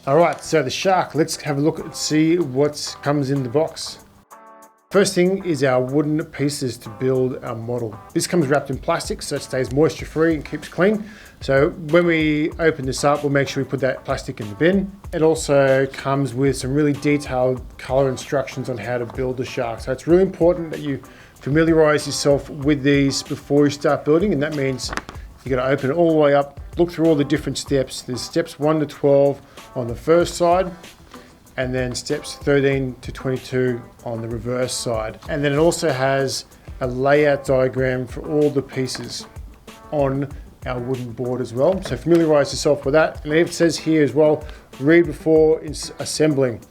All right, so the shark, let's have a look and see what comes in the box. First thing is our wooden pieces to build our model. This comes wrapped in plastic so it stays moisture free and keeps clean. So when we open this up, we'll make sure we put that plastic in the bin. It also comes with some really detailed color instructions on how to build the shark. So it's really important that you familiarize yourself with these before you start building, and that means you're going to open it all the way up, look through all the different steps. There's steps 1 to 12 on the first side, and then steps 13 to 22 on the reverse side. And then it also has a layout diagram for all the pieces on our wooden board as well. So familiarize yourself with that. And it says here as well, read before assembling.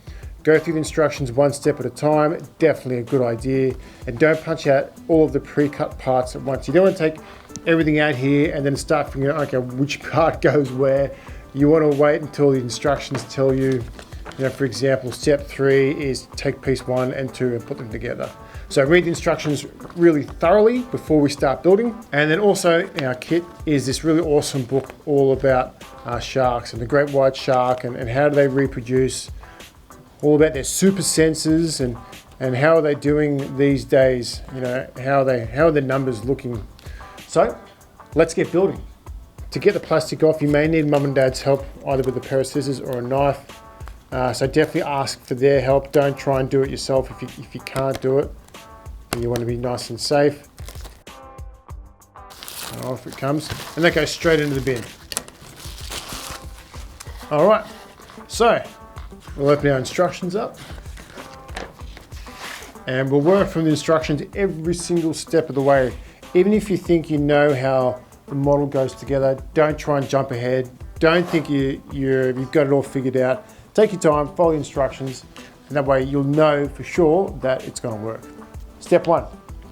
Go through the instructions one step at a time. Definitely a good idea. And don't punch out all of the pre-cut parts at once. You don't want to take everything out here and then start figuring out, okay, which part goes where. You want to wait until the instructions tell you, for example, step 3 is take piece 1 and 2 and put them together. So read the instructions really thoroughly before we start building. And then also in our kit is this really awesome book all about sharks and the great white shark and how do they reproduce, all about their super senses and how are they doing these days, how are their numbers looking. So let's get building. To get the plastic off, you may need mum and dad's help either with a pair of scissors or a knife. So definitely ask for their help. Don't try and do it yourself if you can't do it. You want to be nice and safe. And off it comes, and that goes straight into the bin. All right, so we'll open our instructions up, and we'll work from the instructions every single step of the way. Even if you think you know how the model goes together, don't try and jump ahead. Don't think you've got it all figured out. Take your time, follow the instructions, and that way you'll know for sure that it's going to work. Step 1,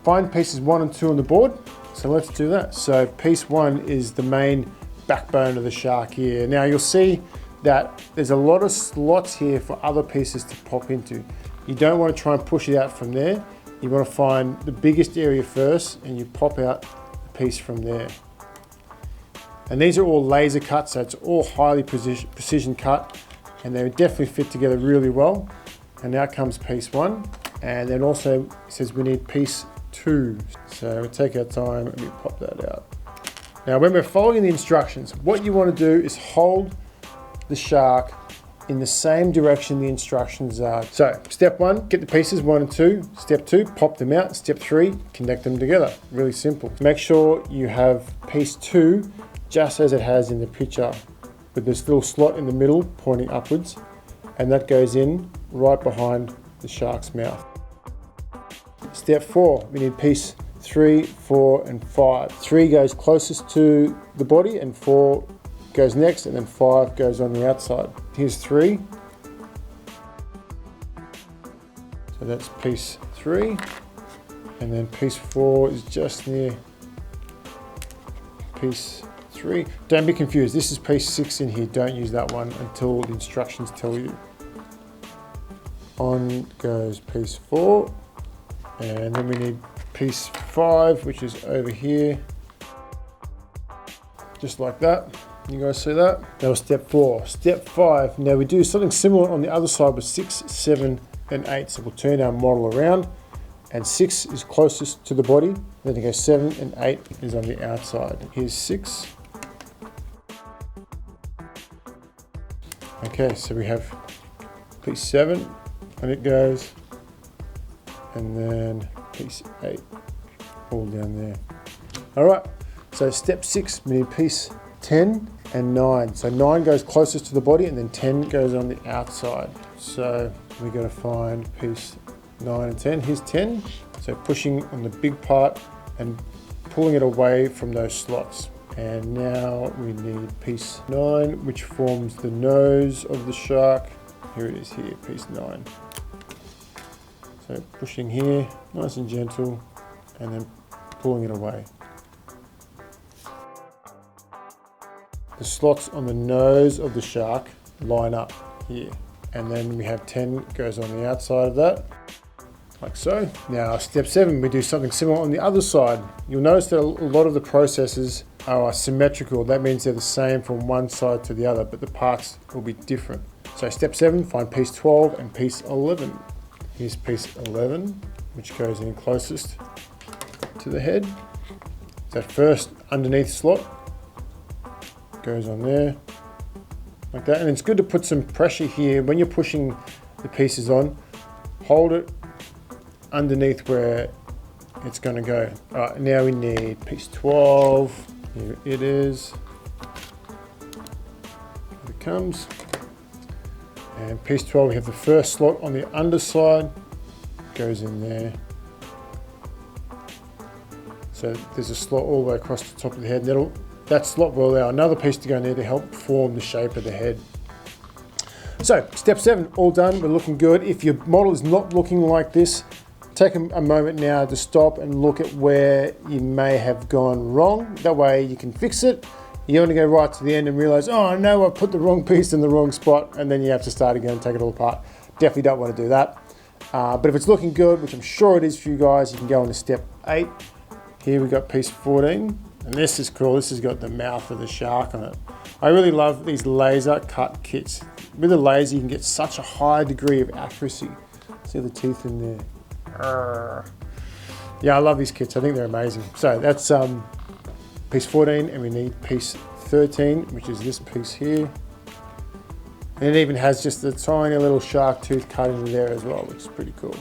find pieces 1 and 2 on the board. So let's do that. So piece 1 is the main backbone of the shark here. Now you'll see that there's a lot of slots here for other pieces to pop into. You don't want to try and push it out from there. You want to find the biggest area first and you pop out the piece from there. And these are all laser cuts, so it's all highly precision cut, and they definitely fit together really well. And now comes piece 1, and then also it says we need piece 2. So we take our time and we pop that out. Now when we're following the instructions, what you want to do is hold the shark in the same direction the instructions are. So step 1, get the pieces 1 and 2. Step 2, pop them out. Step 3, connect them together. Really simple. Make sure you have piece 2 just as it has in the picture, with this little slot in the middle pointing upwards, and that goes in right behind the shark's mouth. Step 4, we need piece 3, 4 and 5. 3 goes closest to the body and 4 goes next, and then 5 goes on the outside. Here's 3. So that's piece 3, and then piece 4 is just near piece 3. Don't be confused, this is piece 6 in here. Don't use that one until the instructions tell you. On goes piece 4, and then we need piece 5, which is over here, just like that. You guys see that? That was step 4. Step 5, now we do something similar on the other side with 6, 7 and 8. So we'll turn our model around, and 6 is closest to the body, then you go 7 and 8 is on the outside. Here's 6. Okay, so we have piece 7, and it goes, and then piece 8, all down there. All right, so step 6, we need piece 10 and 9. So 9 goes closest to the body, and then 10 goes on the outside. So we got to find piece 9 and 10. Here's 10, so pushing on the big part and pulling it away from those slots. And now we need piece 9, which forms the nose of the shark. Here it is here, piece 9. So pushing here, nice and gentle, and then pulling it away. The slots on the nose of the shark line up here. And then we have 10 goes on the outside of that, like so. Now step 7, we do something similar on the other side. You'll notice that a lot of the processes are symmetrical. That means they're the same from one side to the other, but the parts will be different. So step 7, find piece 12 and piece 11. Here's piece 11, which goes in closest to the head. That first underneath slot goes on there, like that. And it's good to put some pressure here when you're pushing the pieces on. Hold it underneath where it's going to go. All right, now we need piece 12. Here it is. Here it comes. And piece 12, we have the first slot on the underside. Goes in there. So there's a slot all the way across the top of the head. That slot will allow another piece to go in there to help form the shape of the head. So step 7, all done, we're looking good. If your model is not looking like this, take a moment now to stop and look at where you may have gone wrong. That way you can fix it. You don't want to go right to the end and realize, oh no, I put the wrong piece in the wrong spot, and then you have to start again and take it all apart. Definitely don't want to do that. But if it's looking good, which I'm sure it is for you guys, you can go on to step 8. Here we got piece 14, and this is cool. This has got the mouth of the shark on it. I really love these laser cut kits. With a laser, you can get such a high degree of accuracy. See the teeth in there. Yeah, I love these kits. I think they're amazing. So that's piece 14, and we need piece 13, which is this piece here. And it even has just a tiny little shark tooth cut into there as well, which is pretty cool.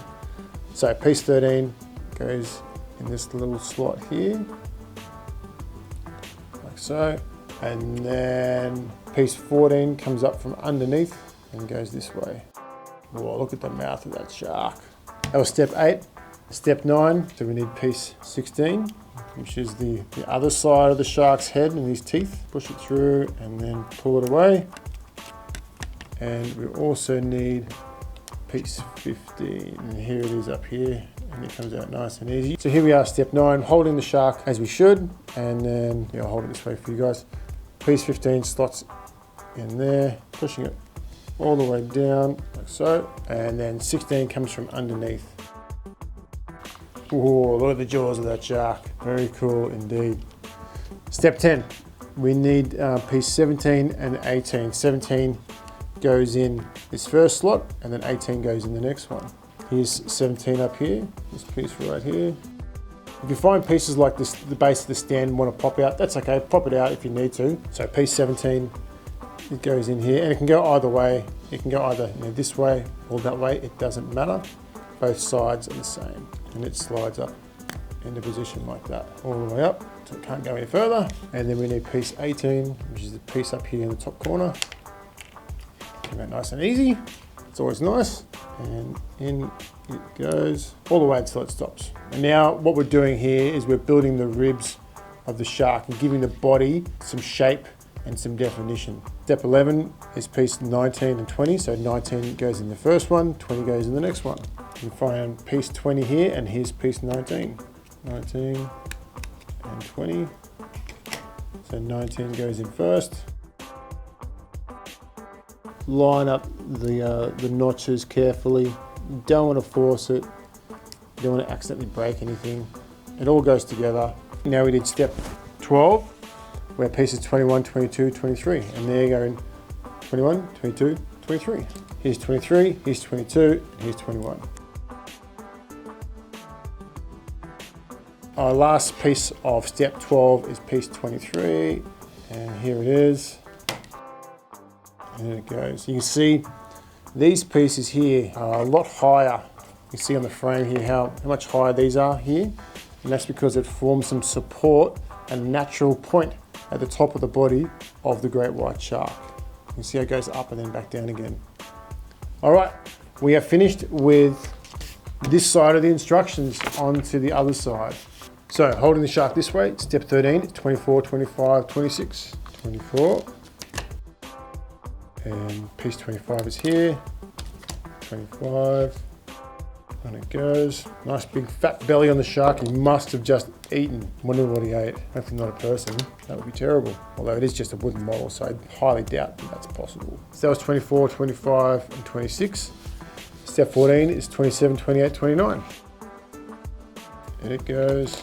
So piece 13 goes in this little slot here, like so. And then piece 14 comes up from underneath and goes this way. Whoa, look at the mouth of that shark. That was step 8. Step 9, so we need piece 16, which is the other side of the shark's head and his teeth. Push it through and then pull it away. And we also need piece 15, and here it is up here, and it comes out nice and easy. So here we are, step 9, holding the shark as we should, and then I'll hold it this way for you guys. Piece 15 slots in there, pushing it all the way down like so, and then 16 comes from underneath. Whoa, look at the jaws of that shark. Very cool indeed. Step 10, we need piece 17 and 18. 17 goes in this first slot, and then 18 goes in the next one. Here's 17 up here, this piece right here. If you find pieces like this, the base of the stand want to pop out, that's okay, pop it out if you need to. So piece 17, it goes in here, and it can go either way. It can go either this way or that way, it doesn't matter. Both sides are the same, and it slides up into position like that, all the way up, so it can't go any further. And then we need piece 18, which is the piece up here in the top corner. Come out nice and easy, it's always nice. And in it goes all the way until it stops. And now what we're doing here is we're building the ribs of the shark and giving the body some shape and some definition. Step 11 is piece 19 and 20. So 19 goes in the first one, 20 goes in the next one. You find piece 20 here, and here's piece 19. 19 and 20. So 19 goes in first. Line up the notches carefully. You don't want to force it. You don't want to accidentally break anything. It all goes together. Now we did step 12, where pieces 21, 22, 23. And there you go in 21, 22, 23. Here's 23, here's 22, and here's 21. Our last piece of step 12 is piece 23. And here it is. And there it goes. You can see these pieces here are a lot higher. You can see on the frame here how much higher these are here. And that's because it forms some support and natural point at the top of the body of the great white shark. You can see how it goes up and then back down again. All right, we are finished with this side of the instructions. Onto the other side. So holding the shark this way, step 13, 24, 25, 26, 24. And piece 25 is here, 25, and it goes. Nice big fat belly on the shark. He must have just eaten. Wonder what he ate. Hopefully not a person. That would be terrible. Although it is just a wooden model, so I highly doubt that that's possible. So that was 24, 25, and 26. Step 14 is 27, 28, 29. And it goes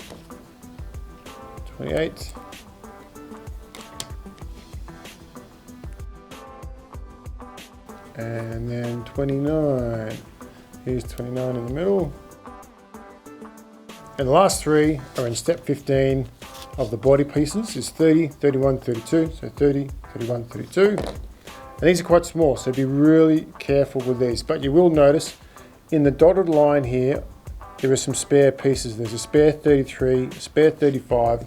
28. And then 29. Here's 29 in the middle. And the last three are in step 15 of the body pieces. Is 30, 31, 32. So 30, 31, 32. And these are quite small, so be really careful with these. But you will notice in the dotted line here, there are some spare pieces. There's a spare 33, a spare 35,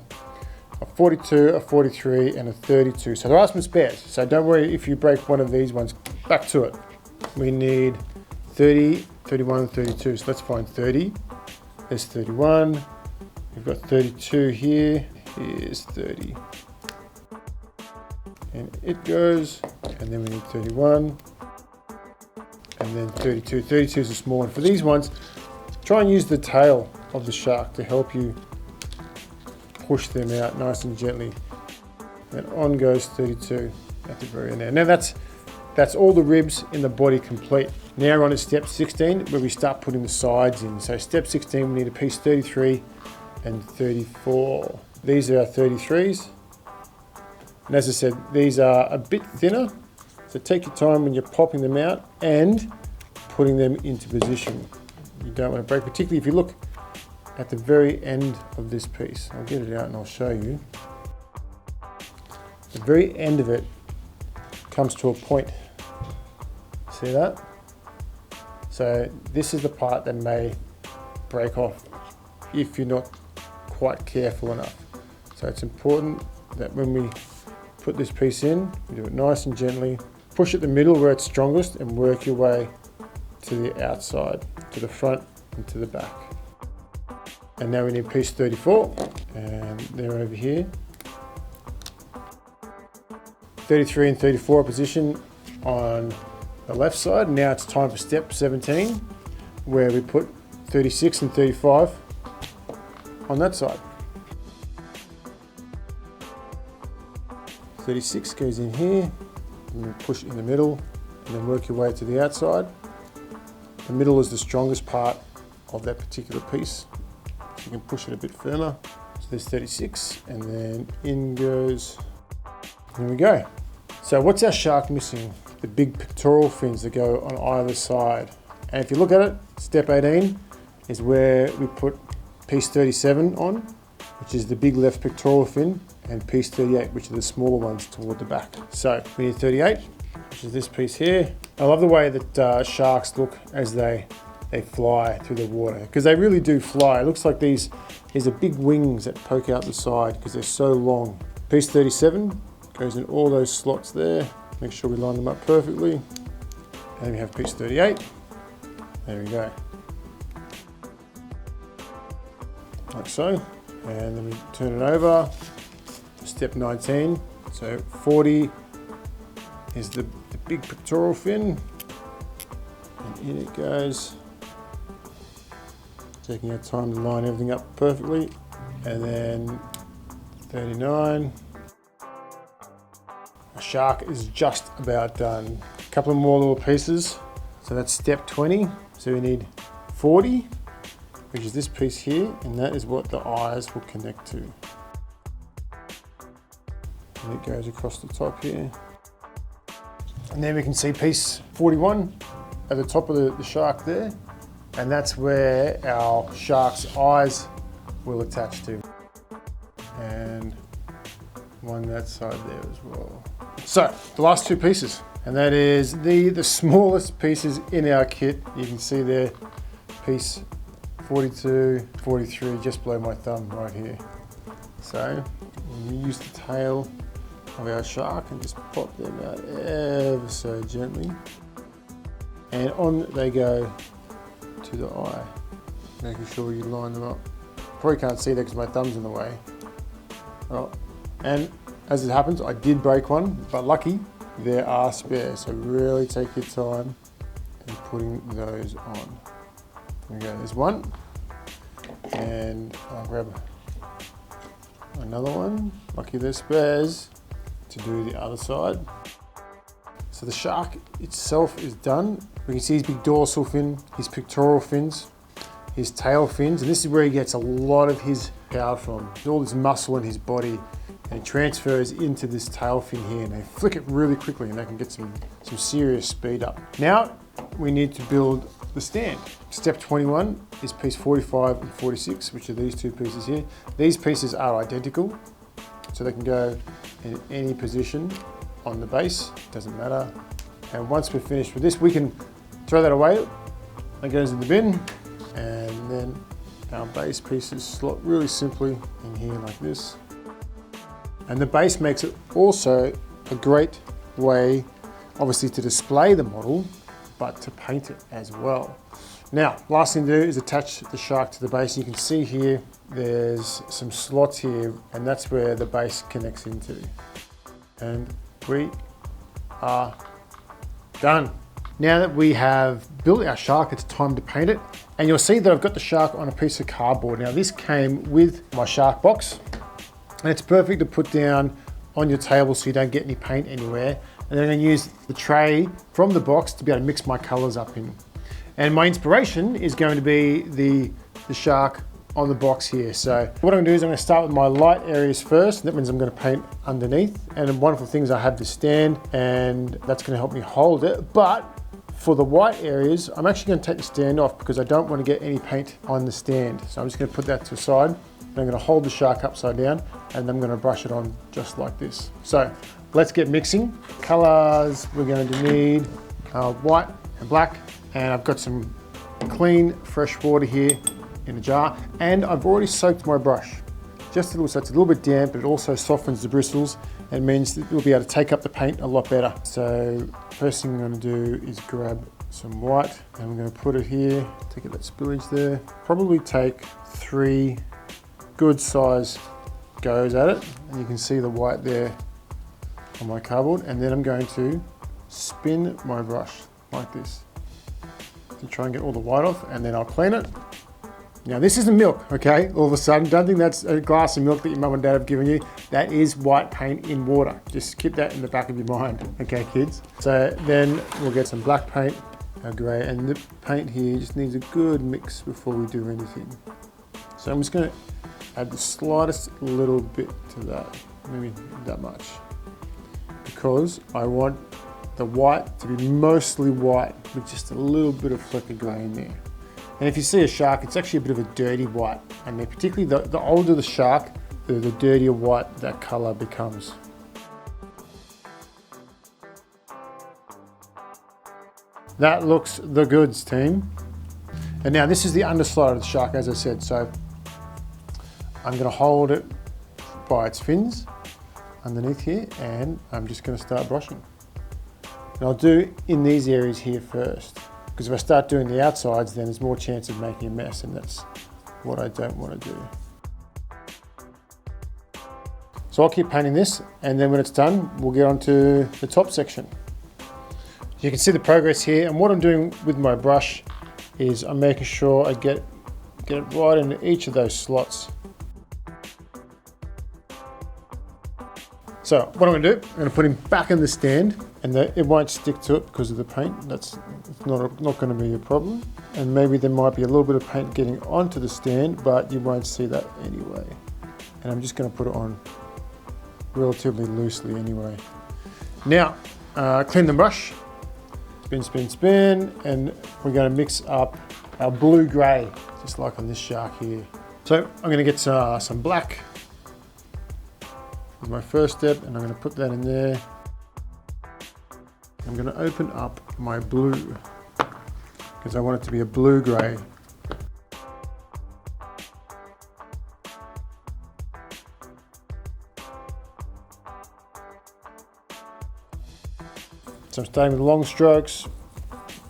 a 42, a 43, and a 32. So there are some spares. So don't worry if you break one of these ones. Back to it. We need 30, 31, and 32. So let's find 30. There's 31. We've got 32 here. Here's 30. And it goes. And then we need 31. And then 32. 32 is a small one. For these ones, try and use the tail of the shark to help you push them out nice and gently. And on goes 32 at the very end there. Now that's all the ribs in the body complete. Now we're on to step 16 where we start putting the sides in. So step 16 we need a piece 33 and 34. These are our 33s. And as I said, these are a bit thinner. So take your time when you're popping them out and putting them into position. You don't want to break, particularly if you look at the very end of this piece. I'll get it out and I'll show you. The very end of it comes to a point. See that? So this is the part that may break off if you're not quite careful enough. So it's important that when we put this piece in, we do it nice and gently. Push at the middle where it's strongest and work your way to the outside, to the front and to the back. And now we need piece 34, and they're over here. 33 and 34 position on the left side. Now it's time for step 17, where we put 36 and 35 on that side. 36 goes in here, and you push it in the middle, and then work your way to the outside. The middle is the strongest part of that particular piece. So you can push it a bit firmer. So there's 36, and then in goes, here we go. So what's our shark missing? The big pectoral fins that go on either side. And if you look at it, step 18 is where we put piece 37 on, which is the big left pectoral fin, and piece 38, which are the smaller ones toward the back. So we need 38, which is this piece here. I love the way that sharks look as they fly through the water, because they really do fly. It looks like these are big wings that poke out the side because they're so long. Piece 37 goes in all those slots there. Make sure we line them up perfectly. And we have piece 38. There we go. Like so. And then we turn it over. Step 19. So 40 is the big pectoral fin. And in it goes. Taking our time to line everything up perfectly. And then 39. Our shark is just about done. A couple of more little pieces. So that's step 20. So we need 40, which is this piece here, and that is what the eyes will connect to. And it goes across the top here. And then we can see piece 41 at the top of the shark there. And that's where our shark's eyes will attach to. And one that side there as well. So the last two pieces, and that is the smallest pieces in our kit. You can see there, piece 42, 43, just below my thumb right here. So we use the tail of our shark and just pop them out ever so gently. And on they go to the eye, making sure you line them up. Probably can't see that because my thumb's in the way. Oh, and as it happens, I did break one, but lucky there are spares. So really take your time in putting those on. There we go, there's one. And I'll grab another one. Lucky there's spares to do the other side. So the shark itself is done. We can see his big dorsal fin, his pectoral fins, his tail fins, and this is where he gets a lot of his power from. All this muscle in his body and it transfers into this tail fin here, and they flick it really quickly and they can get some serious speed up. Now we need to build the stand. Step 21 is piece 45 and 46, which are these two pieces here. These pieces are identical, so they can go in any position on the base, doesn't matter. And once we're finished with this, we can throw that away. That goes in the bin, and then our base pieces slot really simply in here like this. And the base makes it also a great way, obviously, to display the model, but to paint it as well. Now, last thing to do is attach the shark to the base. You can see here, there's some slots here, and that's where the base connects into. And we are done. Now that we have built our shark, it's time to paint it. And you'll see that I've got the shark on a piece of cardboard. Now this came with my shark box, and it's perfect to put down on your table so you don't get any paint anywhere. And then I'm going to use the tray from the box to be able to mix my colors up in. And my inspiration is going to be the shark on the box here. So what I'm going to do is I'm going to start with my light areas first. That means I'm going to paint underneath. And the wonderful thing is I have this stand, and that's going to help me hold it. But for the white areas, I'm actually going to take the stand off because I don't want to get any paint on the stand. So I'm just going to put that to the side. And I'm going to hold the shark upside down, and then I'm going to brush it on just like this. So let's get mixing. Colors, we're going to need white and black. And I've got some clean, fresh water here in a jar. And I've already soaked my brush. Just a little, so it's a little bit damp, but it also softens the bristles and means that you'll be able to take up the paint a lot better. So first thing I'm going to do is grab some white, and I'm going to put it here, take that spillage there. Probably take 3 good size goes at it, and you can see the white there on my cardboard. And then I'm going to spin my brush like this to try and get all the white off, and then I'll clean it. Now this isn't milk, okay? All of a sudden, don't think that's a glass of milk that your mum and dad have given you. That is white paint in water. Just keep that in the back of your mind, okay, kids? So then we'll get some black paint, our grey, and the paint here just needs a good mix before we do anything. So I'm just gonna add the slightest little bit to that, maybe that much, because I want the white to be mostly white with just a little bit of fleck of grey in there. And if you see a shark, it's actually a bit of a dirty white. And particularly the older the shark, the dirtier white that colour becomes. That looks the goods, team. And now this is the underside of the shark, as I said. So I'm going to hold it by its fins underneath here, and I'm just going to start brushing. And I'll do in these areas here first, because if I start doing the outsides, then there's more chance of making a mess, and that's what I don't want to do. So I'll keep painting this, and then when it's done, we'll get on to the top section. You can see the progress here, and what I'm doing with my brush is I'm making sure I get it right into each of those slots. So what I'm going to do, I'm going to put him back in the stand, and it won't stick to it because of the paint. It's not going to be a problem. And maybe there might be a little bit of paint getting onto the stand, but you won't see that anyway. And I'm just going to put it on relatively loosely anyway. Now, clean the brush, spin, spin, spin, and we're going to mix up our blue-grey, just like on this shark here. So I'm going to get some black. Is my first step, and I'm going to put that in there. I'm going to open up my blue because I want it to be a blue-grey. So I'm starting with long strokes,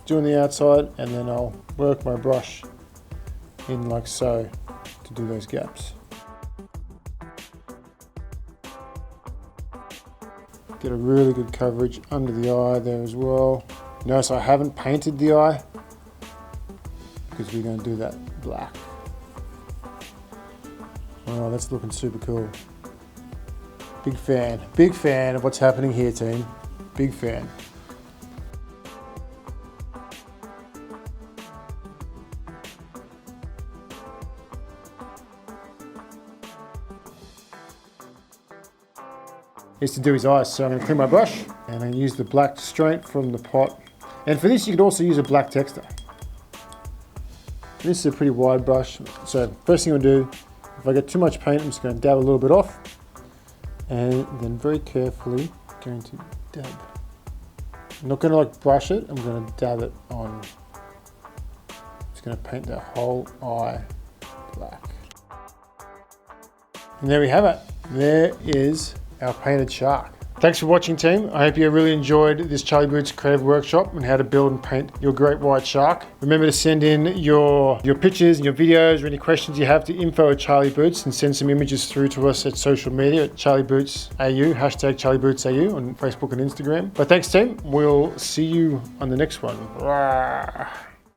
doing the outside, and then I'll work my brush in like so to do those gaps. Get a really good coverage under the eye there as well. Notice I haven't painted the eye because we're going to do that black. Oh, that's looking super cool. Big fan of what's happening here, team. Big fan. is to do his eyes. So I'm going to clean my brush and then use the black straight from the pot. And for this, you could also use a black texture. This is a pretty wide brush. So first thing I'll do, if I get too much paint, I'm just going to dab a little bit off. And then very carefully going to dab. I'm not going to like brush it, I'm going to dab it on. Just going to paint the whole eye black. And there we have it. There is our painted shark. Thanks for watching, team. I hope you really enjoyed this Charlie Boots creative workshop on how to build and paint your great white shark. Remember to send in your pictures and your videos or any questions you have to info@CharlieBoots, and send some images through to us at social media at CharlieBootsAU, #CharlieBootsAU on Facebook and Instagram. But thanks, team. We'll see you on the next one.